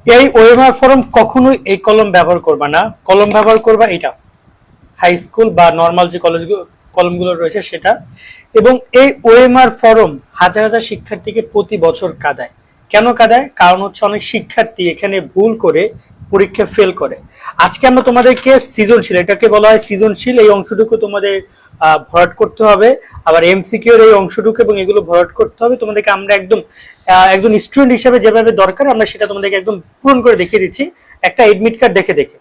এই OMR form কখনোই এই কলম ব্যবহার করবা না, কলম ব্যবহার করবা এটা হাই স্কুল বা নর্মাল যে কলমগুলো রয়েছে সেটা। এবং এই ওএমআর ফর্ম হাজার হাজার শিক্ষার্থীকে প্রতি বছর কাঁদায়। কেন কাঁদায়? কারণ হচ্ছে অনেক শিক্ষার্থী এখানে ভুল করে পরীক্ষা ফেল করে। আজকে আমরা তোমাদেরকে সৃজনশীল, এটাকে বলা হয় সৃজনশীল, এই অংশটুকু তোমাদের ভরাট করতে হবে, আবার এমসিকিউ এর এই অংশটুকু এবং এগুলো ভরাট করতে হবে তোমাদেরকে। আমরা একজন স্টুডেন্ট হিসেবে যেভাবে দরকার আমরা সেটা তোমাদেরকে একদম পূরণ করে দেখিয়ে দিচ্ছি একটা এডমিট কার্ড দেখে দেখে।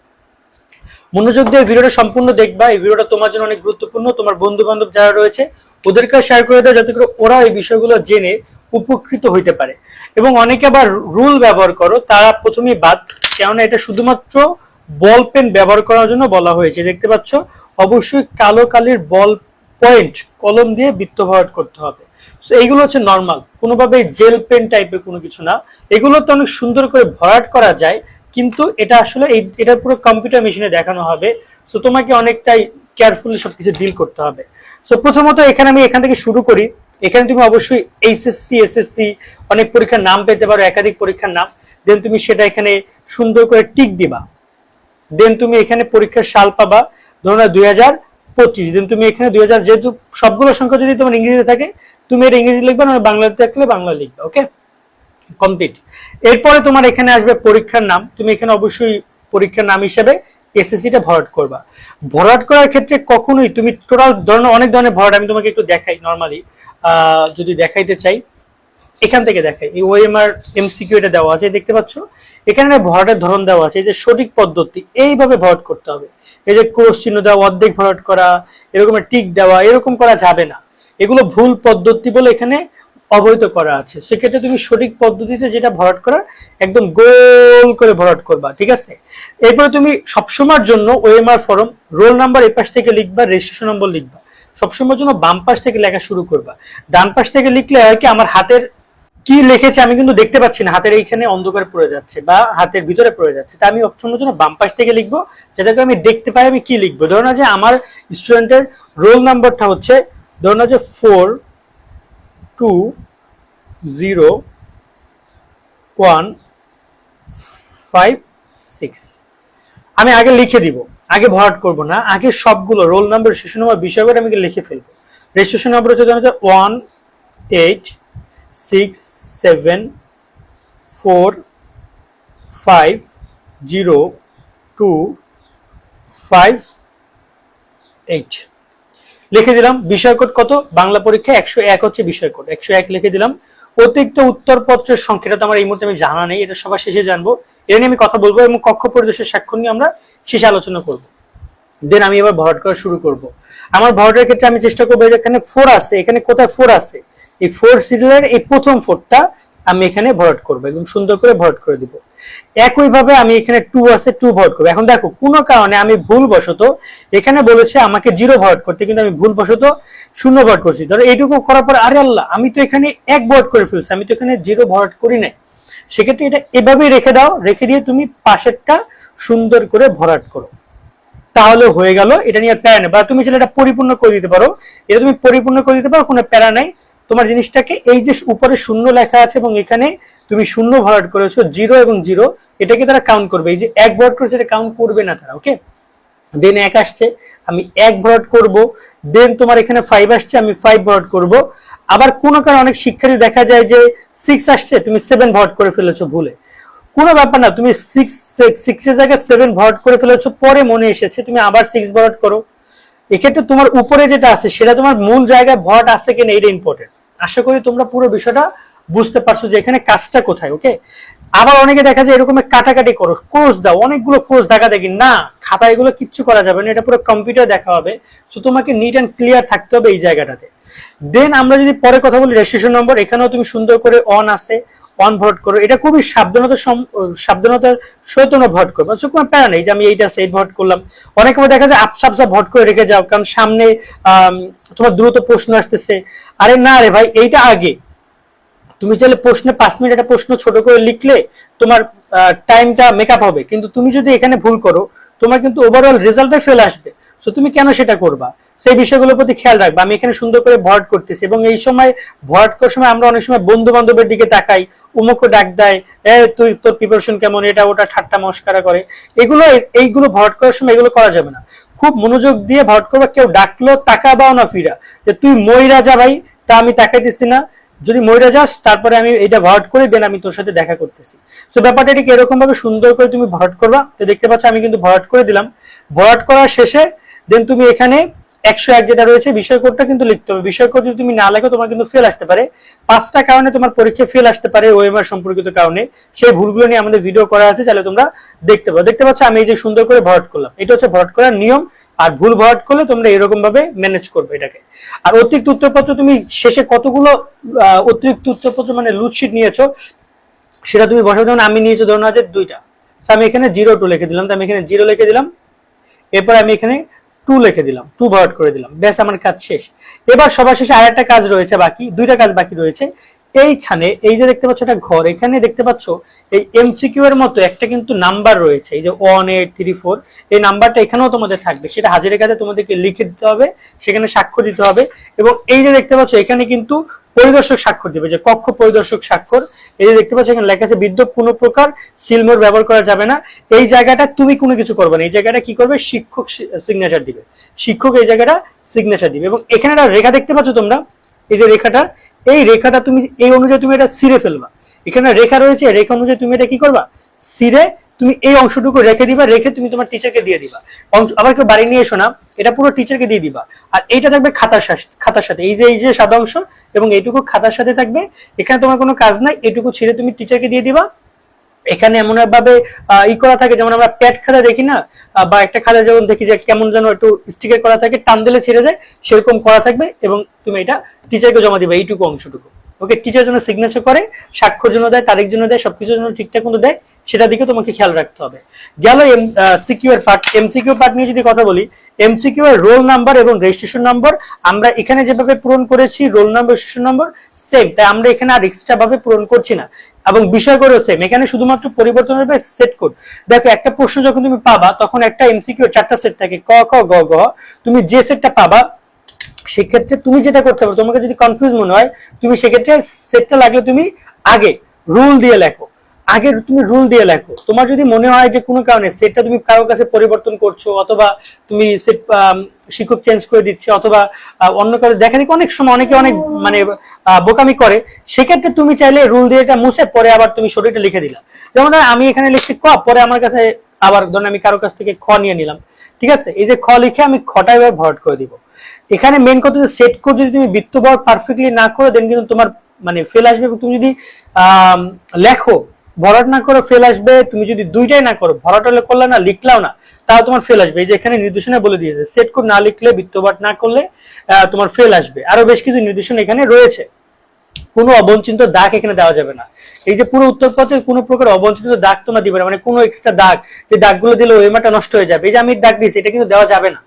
মনোযোগ দিয়ে ভিডিওটা সম্পূর্ণ দেখবা, এই ভিডিওটা তোমার জন্য অনেক গুরুত্বপূর্ণ। তোমার বন্ধু বান্ধব যারা রয়েছে ওদেরকে শেয়ার করে দাও যাতে করে ওরা এই বিষয়গুলো জেনে উপকৃত হইতে পারে। এবং অনেকে আবার রুল ব্যবহার করো, তারা প্রথমেই বাদ, কেননা এটা শুধুমাত্র বল পেন ব্যবহার করার জন্য বলা হয়েছে। দেখতে পাচ্ছ অবশ্যই কালো কালির বল পয়েন্ট কলম দিয়ে বৃত্ত ভরাট করতে হবে। এইগুলো হচ্ছে নর্মাল, কোনোভাবে জেল পেন টাইপের কোনো কিছু না। এগুলোতে অনেক সুন্দর করে ভরাট করা যায়, কিন্তু এটা আসলে এটা পুরো কম্পিউটার মেশিনে দেখানো হবে। সো তোমাকে অনেকটাই কেয়ারফুলি সবকিছু ডিল করতে হবে। সো প্রথমত আমি এখান থেকে শুরু করি। এখানে তুমি অবশ্যই এইচএসসি, এসএসসি অনেক পরীক্ষার নাম পেতে পারো, একাধিক পরীক্ষার নাম। দেন তুমি সেটা এখানে সুন্দর করে টিক দিবা। দেন তুমি এখানে পরীক্ষার সাল পাবা, ধরো না 2025। দেন তুমি এখানে 2000, যেহেতু সবগুলো সংখ্যা যদি তোমার ইংরেজিতে থাকে তুমি এটা ইংরেজি লিখবা, না বাংলাতে থাকলে বাংলা লিখবা। ওকে, কমপ্লিট। এরপরে তোমার এখানে আসবে পরীক্ষার নাম। তুমি এখানে অবশ্যই পরীক্ষার নাম হিসেবে এসএসসিটা ভরাট করবা। ভরাট করার ক্ষেত্রে কখনোই তুমি টোটাল ধরনের অনেক ধরনের ভরাট আমি তোমাকে একটু দেখাই। নর্মালি যদি দেখাইতে চাই, এখান থেকে দেখাই। এই ওএমআর এমসিকিউ এটা দেওয়া আছে, দেখতে পাচ্ছ এখানে ভরাটের ধরন দেওয়া আছে। এই যে সঠিক পদ্ধতি, এইভাবে ভরাট করতে হবে। এই যে ক্রস চিহ্ন দেওয়া, অর্ধেক ভরাট করা, এরকম টিক দেওয়া, এরকম করা যাবে না। এগুলো ভুল পদ্ধতি বলে এখানে অবহিত করা আছে। সেক্ষেত্রে তুমি সঠিক পদ্ধতিতে যেটা ভরাট করা একদম গোল করে ভরাট করবা, ঠিক আছে। এরপরে তুমি সবসময়ের জন্য ওএমআর ফর্ম রোল নাম্বার এই পাশ থেকে লিখবা, রেজিস্ট্রেশন নম্বর লিখবা। সবসময়ের জন্য বাম পাশ থেকে লেখা শুরু করবা। ডান পাশ থেকে লিখলে হয় কি, আমার হাতের কি লিখেছে আমি কিন্তু দেখতে পাচ্ছি না, হাতের এইখানে অন্ধকার পড়ে যাচ্ছে বা হাতের ভিতরে পড়ে যাচ্ছে। তা আমি সবসময়ের জন্য বাম পাশ থেকে লিখবো, যাতে করে আমি দেখতে পাই আমি কি লিখবো। ধরো না যে আমার স্টুডেন্টের রোল নাম্বারটা হচ্ছে, ধরো না যে 420156। আমি আগে লিখে দিব, আগে ভরাট করব না, আগে সবগুলো রোল নাম্বার, রেজিস্ট্রেশন নাম্বার, বিষয় করে আমি লিখে ফেলবো। রেজিস্ট্রেশন নাম্বার হচ্ছে 187450258 লিখে দিলাম। বিষয় কোড কত? বাংলা পরীক্ষা 101 হচ্ছে বিষয় কোড, 101 লিখে দিলাম। অতিরিক্ত উত্তরপত্রের সংখ্যাটা তো আমার এই মুহূর্তে আমি জানা নেই, এটা সবার শেষে জানবো। এটা নিয়ে আমি কথা বলবো এবং কক্ষ পরিদর্শনের স্বাক্ষর নিয়ে আমরা শেষে আলোচনা করব। দেন আমি এবার ভরাট করা শুরু করব। আমার ভরাটের ক্ষেত্রে আমি চেষ্টা করবো, এখানে 4 আছে, এখানে কোথায় 4 আছে, এই 4 সিরিয়ালের এই প্রথম 4টা আমি এখানে ভরাট করবো এবং সুন্দর করে ভরাট করে দিব। একইভাবে আমি এখানে 2 আছে, 2 ভরাট করবো। এখন দেখো কোনো কারণে আমি ভুলবশত এখানে বলেছে আমাকে 0 ভরাট করতে, কিন্তু আমি ভুলবশত 0 ভরাট করছি। ধরো এইটুকু করার পর আরে আল্লাহ, আমি তো এখানে 1 ভরাট করে ফেলছি, আমি তো এখানে 0 ভরাট করি নাই। সেক্ষেত্রে এটা এভাবেই রেখে দাও, রেখে দিয়ে তুমি পাশেরটা সুন্দর করে ভরাট করো, তাহলে হয়ে গেল। এটা নিয়ে প্যারা নেই, বা তুমি চাইলে এটা পরিপূর্ণ করে দিতে পারো। এটা তুমি পরিপূর্ণ করে দিতে পারো, কোনো প্যারা নাই। তোমার জিনিসটাকে এই যে উপরে 0 লেখা আছে এবং এখানে তুমি 0 ভরাট করেছো, 0 এবং 0 এটাকে তারা কাউন্ট করবে। এই যে 1 ভরাট করেছে এটা কাউন্ট করবে না তারা। ওকে, দেন 1 আসছে, আমি 1 ভরাট করব। দেন তোমার এখানে 5 আসছে, আমি 5 ভরাট করব। আবার কোনো কারণে অনেক শিক্ষার্থী দেখা যায় যে 6 আসছে, তুমি 7 ভরাট করে ফেলেছো ভুলে। কোনো ব্যাপার না, তুমি 6 এর জায়গায় 7 ভরাট করে ফেলেছো, পরে মনে এসেছে তুমি আবার 6 ভরাট করো। এক্ষেত্রে তোমার উপরে যেটা আছে সেটা তোমার মূল জায়গায় ভরাট আছে কিনা এটা ইম্পর্টেন্ট। আশা করি তোমরা পুরো বিষয়টা বুঝতে পারছো যে এখানে কাজটা কোথায়। ওকে, আবার অনেকে দেখা যায় এরকম কাটাকাটি করো, ক্রস দাও, অনেকগুলো ক্রস দেখা দেখি না, খাতা এগুলো কিচ্ছু করা যাবে না, এটা পুরো কম্পিউটার দেখা হবে। তো তোমাকে নিট অ্যান্ড ক্লিয়ার থাকতে হবে এই জায়গাটাতে। দেন আমরা যদি পরে কথা বলি রেজিস্ট্রেশন নম্বর, এখানেও তুমি সুন্দর করে অন আছে, অন ভোট করো। এটা খুবই সাবধানতার সহিত ভোট করবো, কোনো প্যারা নেই যে আমি এইটা সেট ভোট করলাম। অনেক সময় দেখা যায় আপসা ভোট করে রেখে যাও, কারণ সামনে তোমার দ্রুত প্রশ্ন আসতেছে। আরে না রে ভাই, এইটা আগে তুমি চাইলে প্রশ্নে 5 মিনিট একটা প্রশ্ন ছোট করে লিখলে তোমার টাইমটা মেকআপ হবে, কিন্তু তুমি যদি এখানে ভুল করো তোমার কিন্তু ওভারঅল রেজাল্টে ফেল আসবে। সো তুমি কেন সেটা করবা? সেই বিষয়গুলোর প্রতি খেয়াল রাখবা। আমি এখানে সুন্দর করে ভরাট করতেছি, এবং এই সময় ভরাট করার সময় আমরা অনেক সময় বন্ধু বান্ধবের দিকে তাকাই, উমুকও ডাক দেয়, তুই তোর প্রিপারেশন কেমন, এটা ওটা ঠাট্টা মস্করা করে। এইগুলো ভরাট করার সময় এগুলো করা যাবে না। খুব মনোযোগ দিয়ে ভরাট করবা। কেউ ডাকলো তাকাবাও না ফিরা, যে তুই মইরা যা ভাই, তা আমি তাকাইতেছি না, যদি মইরা যাস তারপরে আমি এটা ভরাট করে দেন আমি তোর সাথে দেখা করতেছি। সো ব্যাপারটা ঠিক এরকম ভাবে সুন্দর করে তুমি ভরাট করবা। তো দেখতে পাচ্ছ আমি কিন্তু ভরাট করে দিলাম। ভরাট করার শেষে দেন তুমি এখানে 101 যেটা রয়েছে বিষয় কোডটা কিন্তু লিখতে হবে। বিষয় কোড যদি তুমি না লেখো তোমার কিন্তু ফেল আসতে পারে। 5টা কারণে তোমার পরীক্ষায় ফেল আসতে পারে ওএমআর সম্পর্কিত কারণে। সেই ভুলগুলো নিয়ে আমাদের ভিডিও করা আছে, চাইলে তোমরা দেখতে পারো। দেখতে পাচ্ছ আমি এই যে সুন্দর করে ভরাট করলাম, এটা হচ্ছে ভরাট করার নিয়ম। আর ভুল ভরাট করলে তোমরা এরকম ভাবে ম্যানেজ করবে এটাকে। আর অতিরিক্ত উত্তরপত্র তুমি শেষে কতগুলো অতিরিক্ত উত্তরপত্র মানে লুটশিট নিয়েছো সেটা তুমি বসাও। যেমন আমি নিয়েছি ধরুন আছে 2টা, আমি এখানে 02 লিখে দিলাম, তো আমি এখানে 0 লিখে দিলাম, এরপর আমি এখানে 2 লিখে দিলাম, 2 ভরাট করে দিলাম, ব্যাস আমার কাজ শেষ। এবার সবার শেষে আরেকটা কাজ রয়েছে বাকি, 2টা কাজ বাকি রয়েছে। এইখানে এই যে দেখতে পাচ্ছ একটা ঘর, এখানে দেখতে পাচ্ছ এই এমসিকিউ এর মতো একটা কিন্তু নাম্বার রয়েছে, এই যে 1 8 3 4, এই নাম্বারটা এখানেও তোমাদের থাকবে, সেটা হাজিরের কাছে তোমাদেরকে লিখে দিতে হবে, সেখানে স্বাক্ষর দিতে হবে। এবং এই যে দেখতে পাচ্ছ এখানে কিন্তু পরিদর্শক স্বাক্ষর দিবে, যে কক্ষ পরিদর্শক স্বাক্ষর। এই যে দেখতে পাচ্ছ এখানে লেখা আছে বিদ্যুৎ কোনো প্রকার সিলমোহর ব্যবহার করা যাবে না। এই জায়গাটা তুমি কোনো কিছু করবে না, এই জায়গাটা কি করবে, শিক্ষক সিগনেচার দিবে, শিক্ষক এই জায়গাটা সিগনেচার দিবে। এবং এখানে একটা রেখা দেখতে পাচ্ছ তোমরা, এই যে রেখাটা, এই রেখাটা তুমি এই অনুযায়ী তুমি এটা ছিঁড়ে ফেলবা। এখানে রেখা রয়েছে, রেখা অনুযায়ী তুমি এটা কি করবা, ছিঁড়ে তুমি এই অংশটুকু রেখে দিবা, রেখে তুমি তোমার টিচারকে দিয়ে দিবা। আবার কেউ বাড়ি নিয়ে এসো না, এটা পুরো টিচারকে দিয়ে দিবা। আর এইটা থাকবে খাতার সাথে, এই যে সাদা অংশ এবং এইটুকু খাতার সাথে থাকবে। এখানে তোমার কোনো কাজ নাই, এইটুকু ছিঁড়ে তুমি টিচারকে দিয়ে দিবা। এখানে এমন ভাবে করা থাকে, যেমন আমরা প্যাড খাতা দেখি না, বা একটা খাতা যেমন দেখি যে কেমন যেন একটু স্টিকার করা থাকে, টান দিলে ছেড়ে যায়, সেরকম করা থাকবে। এবং তুমি এটা টিচারকে জমা দিবে, এইটুকু অংশটুকু। ওকে, টিচার জন্য সিগনেচার করে, স্বাক্ষর জন্য দেয়, তারিখ জন্য দেয়, সবকিছুর জন্য ঠিকঠাক মতো দেয়, সেটা দিকে তোমাকে খেয়াল রাখতে হবে। গেল সিকিউ এর পার্ট। এমসিকিউ পার্ট নিয়ে যদি কথা বলি, এমসিকিউ এর রোল নাম্বার এবং রেজিস্ট্রেশন নম্বর আমরা এখানে যেভাবে পূরণ করেছি, roll number registration number same, তাই আমরা এখানে আর এক্সট্রা ভাবে পূরণ করছি না। এবং বিষয় কোডও সেম, এখানে শুধুমাত্র পরিবর্তন হবে সেট কোড। দেখো একটা প্রশ্ন যখন তুমি পাবা তখন একটা এমসিকিউ 4টা সেট থাকে, ক খ গ ঘ। তুমি যে সেটটা পাবা সেক্ষেত্রে তুমি যেটা করতে পারো, তোমাকে যদি কনফিউজ মনে হয় তুমি সেক্ষেত্রে সেটটা লাগলে তুমি আগে রুল দিয়ে লেখো, আগে তুমি রুল দিয়ে লেখো। তোমার যদি মনে হয় যে কোনো কারণে সেটটা তুমি কারোর কাছে পরিবর্তন করছো, অথবা তুমি সেট শিক্ষক চেঞ্জ করে দিচ্ছে, অথবা অন্য কারো দেখা দেখি অনেক সময় অনেকে অনেক মানে বোকামি করে, সেক্ষেত্রে তুমি চাইলে রুল দিয়ে এটা মুছে পরে আবার তুমি সঠিকটা লিখে দিলা। যেমন আমি এখানে লিখছি ক, পরে আমার কাছে আবার ধরুন আমি কারোর কাছ থেকে খ নিয়ে নিলাম, ঠিক আছে, এই যে খ লিখে আমি খটা এবার ভরাট করে দিব। এখানে মেন কথা যে সেট কোড যদি তুমি বৃত্ত বরাবর পারফেক্টলি না করো দেন কিন্তু তোমার মানে ফেল আসবে। এবং তুমি যদি লেখো ভরাট না করো ফেল আসবে, তুমি যদি দুইটাই না করো, ভরাট করলে না লিখলাও না, তাও তোমার ফেল আসবে। এই যে এখানে নির্দেশনা বলে দিয়েছে, সেট কোড না লিখলে বৃত্ত বরাট না করলে তোমার ফেল আসবে। আরো বেশ কিছু নির্দেশনা এখানে রয়েছে। কোনো অবঞ্চিত দাগ এখানে দেওয়া যাবে না। এই যে পুরো উত্তরপত্রে কোনো প্রকার অবঞ্চিত দাগ তোমরা দিবে না, মানে কোনো এক্সট্রা দাগ, যে দাগগুলো দিলে ওএমআরটা নষ্ট হয়ে যাবে, এই যে আমি দাগ দিয়েছি এটা কিন্তু দেওয়া যাবে না,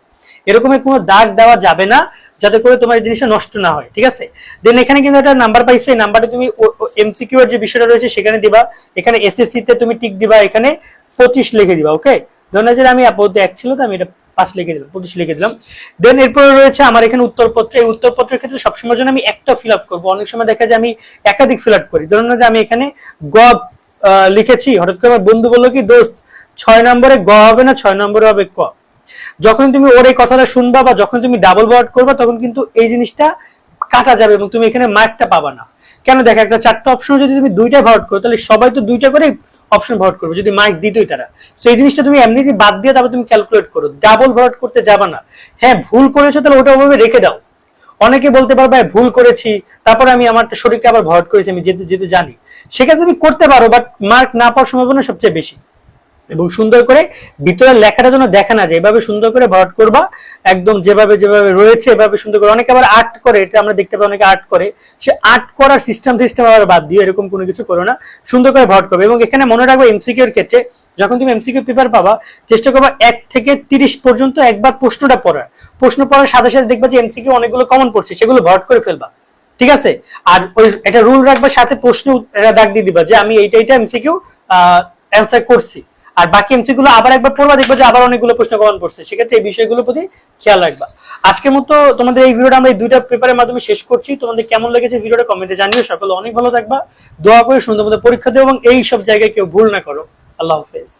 এরকমের কোনো দাগ দেওয়া যাবে না, যাতে করে তোমার এই জিনিসটা নষ্ট না হয়, ঠিক আছে। দেন এখানে কিন্তু একটা নাম্বার পাইছো, এই নাম্বারটা তুমি এমসিকিউ এর যে বিষয়টা রয়েছে সেখানে দিবা। এখানে এসএসসি তে তুমি টিক দিবা, এখানে 25 লিখে দিবা। ওকে, ধরুন যে আমি আপত্তি 1 ছিল তো আমি এটা 5 লিখে দিলাম, 25 লিখে দিলাম। দেন এরপরে রয়েছে আমার এখানে উত্তরপত্র। এই উত্তরপত্রের ক্ষেত্রে সবসময় জন্য আমি একটা ফিল আপ করবো, অনেক সময় দেখা যায় আমি একাধিক ফিল আপ করি। ধরুন যে আমি এখানে গ লিখেছি, হঠাৎ করে আমার বন্ধু বললো কি দোস্ত 6 নম্বরে গ হবে না, 6 নম্বরে হবে ক। যখন তুমি ওর এই কথাটা শুনবা বা যখন তুমি ডাবল ভরাট করবা তখন কিন্তু এই জিনিসটা কাটা যাবে এবং তুমি এখানে মার্কটা পাবা না। কেন, দেখো একটা 4টা অপশন যদি তুমি 2টা ভরাট করো তাহলে সবাই তো 2টা করে অপশন ভরাট করবে, যদি মার্ক দিতই তারা। সেই জিনিসটা তুমি এমনিতেই বাদ দিয়ে তারপর তুমি ক্যালকুলেট করো, ডাবল ভরাট করতে যাবা না। হ্যাঁ ভুল করেছো তাহলে ওটা ওভাবে রেখে দাও। অনেকে বলতে পারবে ভুল করেছি তারপর আমি আমার শরীরকে আবার ভরাট করেছি, আমি যেহেতু জানি, সেক্ষেত্রে তুমি করতে পারো, বাট মার্ক না পাওয়ার সম্ভাবনা সবচেয়ে বেশি। এবং সুন্দর করে ভিতরের লেখাটা যেন দেখা না যায়, এভাবে সুন্দর করে ভরাট করবা, একদম যেভাবে যেভাবে রয়েছে এভাবে সুন্দর করে। অনেকে আবার আর্ট করে, এটা আমরা দেখতে পাই অনেকে আর্ট করে, সে আর্ট করার সিস্টেম আবার বাদ দিয়ে এরকম কোনো কিছু করো না, সুন্দর করে ভরাট করবে। এবং এখানে মনে রাখবো এমসিকিউ এর ক্ষেত্রে যখন তুমি এমসিকিউ পেপার পাবা চেষ্টা করবা 1 থেকে 30 পর্যন্ত একবার প্রশ্নটা পড়ার, প্রশ্ন পড়ার সাথে সাথে দেখবা যে এমসিকিউ অনেকগুলো কমন পড়ছে, সেগুলো ভরাট করে ফেলবা, ঠিক আছে। আর ওই এটা রুল রাখবা, সাথে প্রশ্ন দাগ দিয়ে দিবা যে আমি এইটা এমসিকিউ অ্যান্সার করছি। আর বাকি এমসিকিউ গুলো আবার একবার পড়বা, দেখবা যে আবার অনেকগুলো প্রশ্ন কমন পড়ছে, সেক্ষেত্রে এই বিষয়গুলোর প্রতি খেয়াল রাখবা। আজকের মতো তোমাদের এই ভিডিওটা আমরা এই দুইটা পেপারের মাধ্যমে শেষ করছি। তোমাদের কেমন লেগেছে ভিডিওটা কমেন্টে জানিও। সকলে অনেক ভালো থাকবা, দোয়া করে সুন্দর মতো পরীক্ষা দিও এবং এই সব জায়গায় কেউ ভুল না করো। আল্লাহ হাফেজ।